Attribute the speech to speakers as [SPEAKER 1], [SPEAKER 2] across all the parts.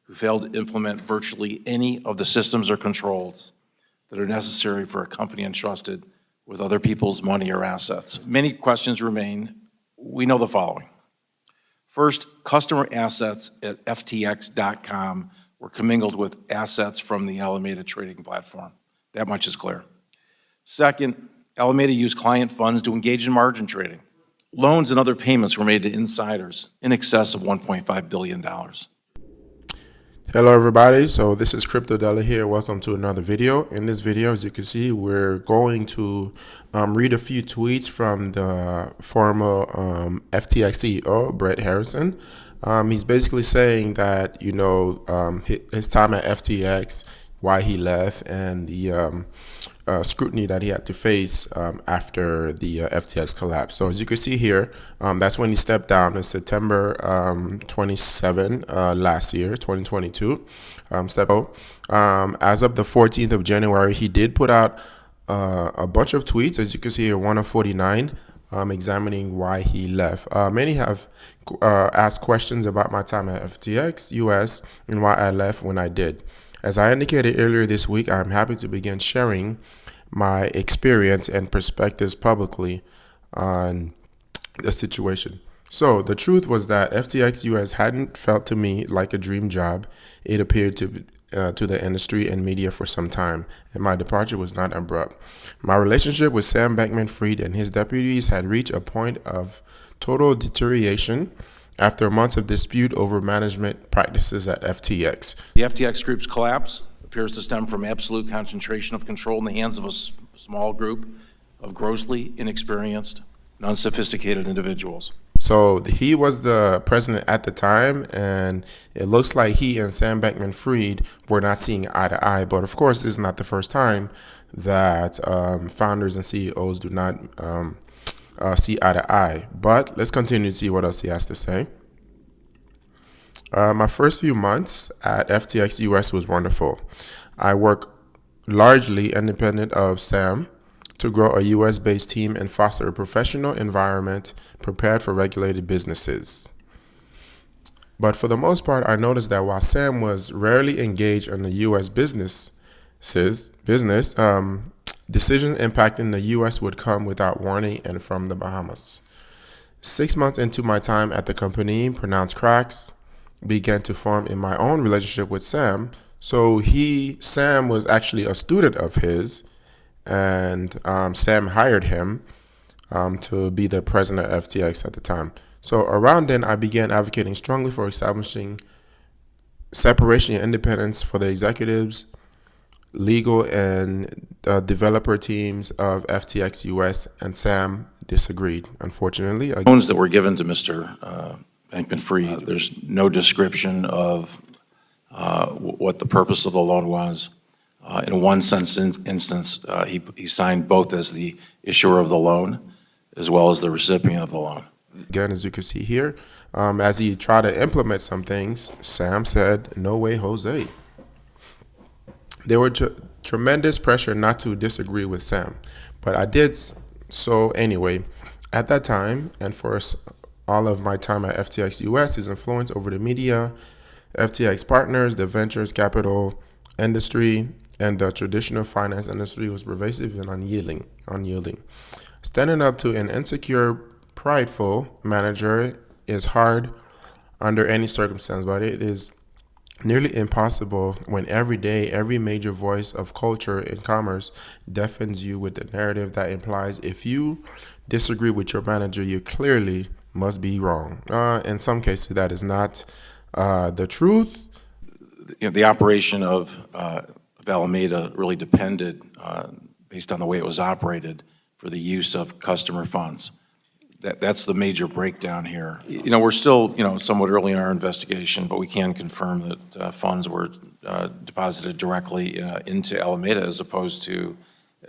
[SPEAKER 1] who failed to implement virtually any of the systems or controls that are necessary for a company entrusted with other people's money or assets. Many questions remain. We know the following. First, customer assets at FTX.com were commingled with assets from the Alameda trading platform. That much is clear. Second, Alameda used client funds to engage in margin trading. Loans and other payments were made to insiders in excess of $1.5 billion.
[SPEAKER 2] Hello everybody, so this is Crypto Della here. Welcome to another video. In this video, as you can see, we're going to read a few tweets from the former FTX CEO, Brett Harrison. He's basically saying that, his time at FTX, why he left, and the scrutiny that he had to face after the FTX collapse. So as you can see here, that's when he stepped down in September 27 last year, 2022. As of the 14th of January, he did put out a bunch of tweets, as you can see here, one of 49, examining why he left. Many have asked questions about my time at FTX US and why I left when I did. As I indicated earlier this week, I'm happy to begin sharing my experience and perspectives publicly on the situation. So the truth was that FTX US hadn't felt to me like a dream job. It appeared to the industry and media for some time, and my departure was not abrupt. My relationship with Sam Bankman-Fried and his deputies had reached a point of total deterioration after months of dispute over management practices at FTX.
[SPEAKER 1] The FTX Group's collapse appears to stem from absolute concentration of control in the hands of a small group of grossly inexperienced and unsophisticated individuals.
[SPEAKER 2] So he was the president at the time, and it looks like he and Sam Bankman-Fried were not seeing eye to eye. But of course, this is not the first time that founders and CEOs do not see eye to eye. But let's continue to see what else he has to say. My first few months at FTX US was wonderful. I worked largely independent of Sam to grow a US-based team and foster a professional environment prepared for regulated businesses. But for the most part, I noticed that while Sam was rarely engaged in the US business, decisions impacting the US would come without warning and from the Bahamas. 6 months into my time at the company, pronounced cracks began to form in my own relationship with Sam. So Sam was actually a student of his, and Sam hired him to be the president of FTX at the time. So around then, I began advocating strongly for establishing separation and independence for the executives, legal and developer teams of FTX US, and Sam disagreed, unfortunately.
[SPEAKER 1] Loans that were given to Mr. Bankman-Fried, there's no description of what the purpose of the loan was. In one instance, he signed both as the issuer of the loan as well as the recipient of the loan.
[SPEAKER 2] Again, as you can see here, as he tried to implement some things, Sam said, "No way, Jose." There were tremendous pressure not to disagree with Sam, but I did so anyway. At that time, and for all of my time at FTX US, his influence over the media, FTX partners, the ventures capital industry, and the traditional finance industry was pervasive and unyielding. Standing up to an insecure, prideful manager is hard under any circumstance, but it is nearly impossible when every day every major voice of culture and commerce deafens you with the narrative that implies if you disagree with your manager, you clearly must be wrong. In some cases, that is not the truth.
[SPEAKER 1] The operation of Alameda really depended, based on the way it was operated, for the use of customer funds. That's the major breakdown here. We're still, somewhat early in our investigation, but we can confirm that funds were deposited directly into Alameda as opposed to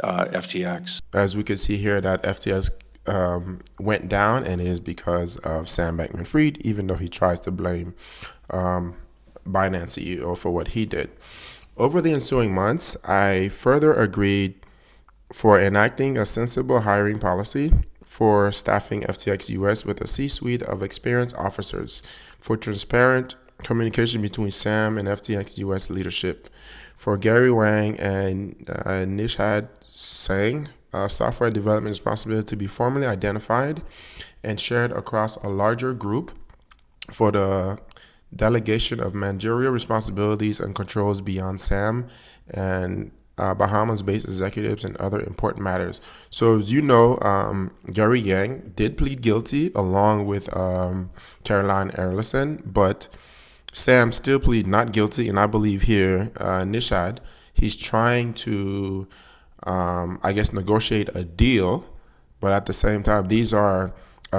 [SPEAKER 1] FTX.
[SPEAKER 2] As we can see here, that FTX went down, and it is because of Sam Bankman-Fried, even though he tries to blame Binance CEO for what he did. Over the ensuing months, I further agreed for enacting a sensible hiring policy for staffing FTX US with a C-suite of experienced officers, for transparent communication between Sam and FTX US leadership. For Gary Wang and Nishad Singh, software development responsibility to be formally identified and shared across a larger group for the delegation of managerial responsibilities and controls beyond Sam and Bahamas-based executives and other important matters. So as you know, Gary Yang did plead guilty along with Caroline Erlison, but Sam still plead not guilty, and I believe here, Nishad, he's trying to, negotiate a deal, but at the same time, these are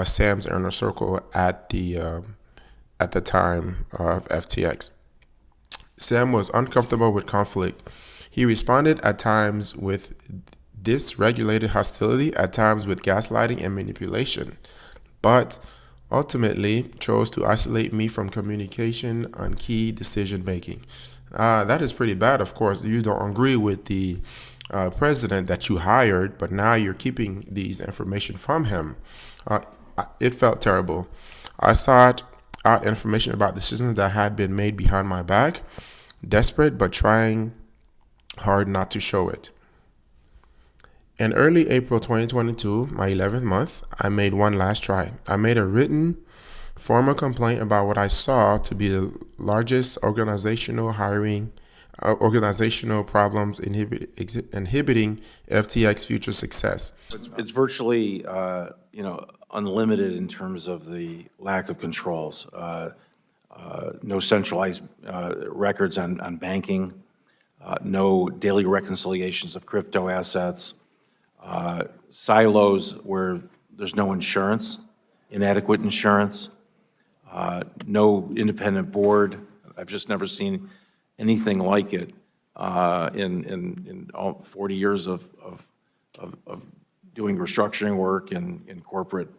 [SPEAKER 2] Sam's inner circle at the time of FTX. Sam was uncomfortable with conflict. He responded at times with dysregulated hostility, at times with gaslighting and manipulation, but ultimately chose to isolate me from communication on key decision making. That is pretty bad, of course. You don't agree with the president that you hired, but now you're keeping these information from him. It felt terrible. I sought out information about decisions that had been made behind my back, desperate but trying hard not to show it. In early April 2022, my 11th month, I made one last try. I made a written formal complaint about what I saw to be the largest organizational problems inhibiting FTX future success.
[SPEAKER 1] It's virtually, unlimited in terms of the lack of controls. No centralized records on banking, no daily reconciliations of crypto assets, silos where there's no insurance, inadequate insurance, no independent board. I've just never seen anything like it in all 40 years of doing restructuring work and corporate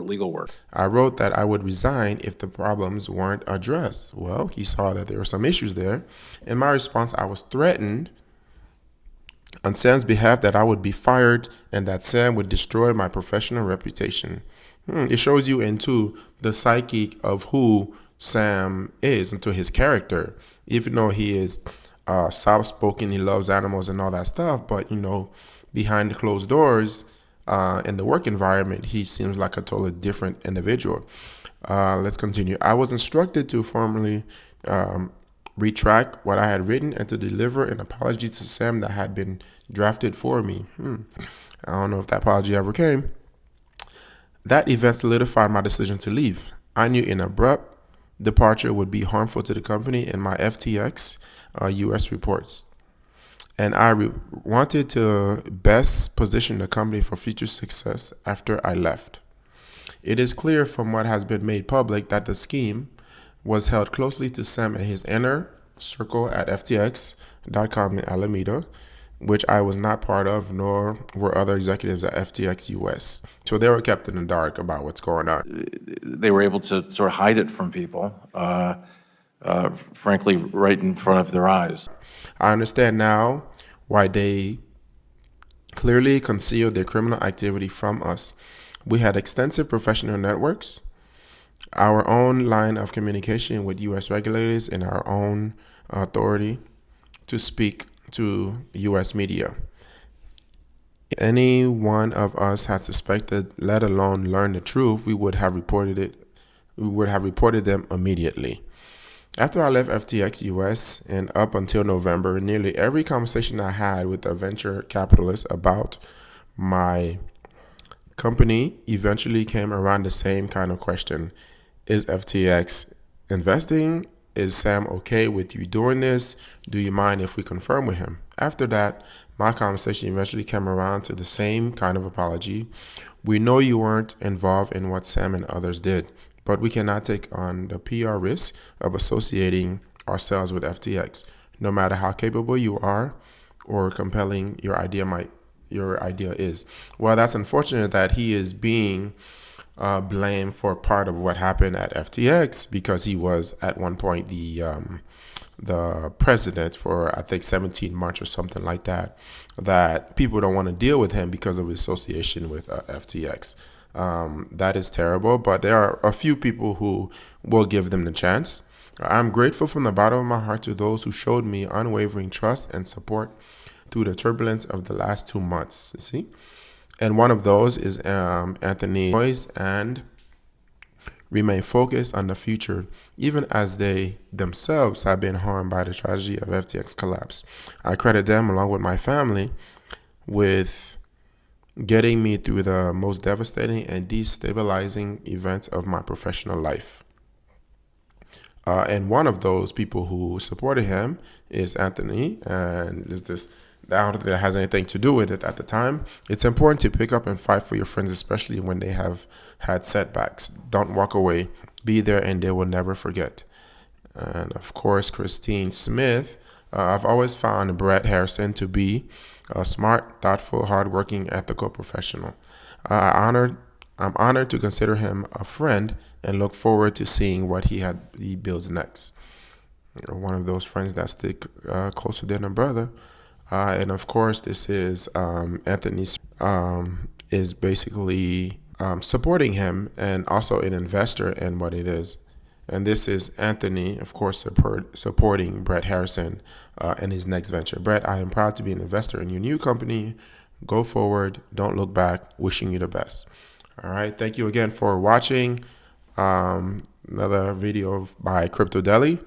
[SPEAKER 1] legal work.
[SPEAKER 2] I wrote that I would resign if the problems weren't addressed. Well, he saw that there were some issues there. In my response, I was threatened on Sam's behalf that I would be fired and that Sam would destroy my professional reputation. It shows you into the psyche of who Sam is, into his character. Even though he is soft-spoken, he loves animals and all that stuff, but behind the closed doors in the work environment, he seems like a totally different individual. Let's continue. I was instructed to formally retract what I had written and to deliver an apology to Sam that had been drafted for me. I don't know if that apology ever came. That event solidified my decision to leave. I knew an abrupt departure would be harmful to the company and my FTX US reports. And I wanted to best position the company for future success after I left. It is clear from what has been made public that the scheme was held closely to Sam and his inner circle at FTX.com in Alameda, which I was not part of, nor were other executives at FTX US. So they were kept in the dark about what's going on.
[SPEAKER 1] They were able to sort of hide it from people, frankly, right in front of their eyes.
[SPEAKER 2] I understand now why they clearly concealed their criminal activity from us. We had extensive professional networks, our own line of communication with U.S. regulators, and our own authority to speak to U.S. media. Any one of us had suspected, let alone learned the truth, we would have reported it. We would have reported them immediately. After I left FTX US and up until November, nearly every conversation I had with a venture capitalist about my company eventually came around the same kind of question. Is FTX investing? Is Sam okay with you doing this? Do you mind if we confirm with him? After that, my conversation eventually came around to the same kind of apology. We know you weren't involved in what Sam and others did, but we cannot take on the PR risk of associating ourselves with FTX, no matter how capable you are or compelling your idea is. Well, that's unfortunate that he is being blamed for part of what happened at FTX because he was at one point the president for, I think, 17 months or something like that, that people don't want to deal with him because of his association with FTX. That is terrible, but there are a few people who will give them the chance. I'm grateful from the bottom of my heart to those who showed me unwavering trust and support through the turbulence of the last 2 months. You see? And one of those is Anthony Noyes, and remain focused on the future, even as they themselves have been harmed by the tragedy of FTX collapse. I credit them, along with my family, with getting me through the most devastating and destabilizing events of my professional life. And one of those people who supported him is Anthony, and is this. I don't think that has anything to do with it at the time. It's important to pick up and fight for your friends, especially when they have had setbacks. Don't walk away. Be there, and they will never forget. And of course, Christine Smith. I've always found Brett Harrison to be a smart, thoughtful, hardworking, ethical professional. I'm honored to consider him a friend and look forward to seeing what he builds next. One of those friends that stick closer than a brother. And of course, this is Anthony is basically supporting him and also an investor in what it is. And this is Anthony, of course, supporting Brett Harrison in his next venture. Brett, I am proud to be an investor in your new company. Go forward. Don't look back. Wishing you the best. All right. Thank you again for watching another video by Crypto Deli.